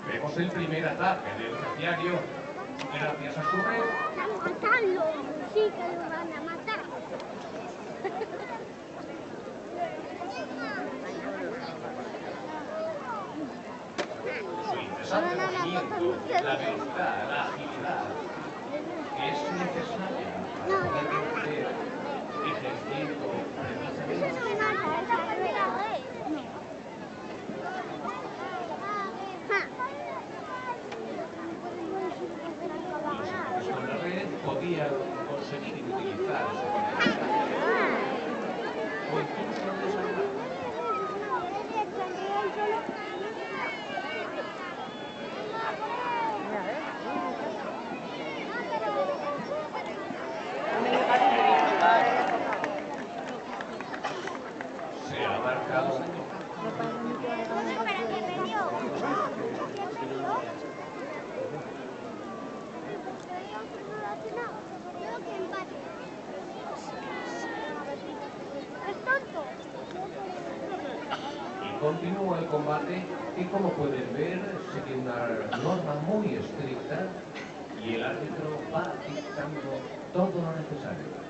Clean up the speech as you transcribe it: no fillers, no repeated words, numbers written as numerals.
Vemos el primer ataque del terciario. Gracias a su red. ¡Matarlo! Sí que lo van a matar. Su incesante movimiento, la velocidad, la agilidad, es necesaria para poder vencer ejerciendo precisamente. Con la red podía conseguir utilizar su potencial o incluso desarmar. Se ha marcado un gol. Y continúa el combate que, como pueden ver, sigue una norma muy estricta y el árbitro va dictando todo lo necesario.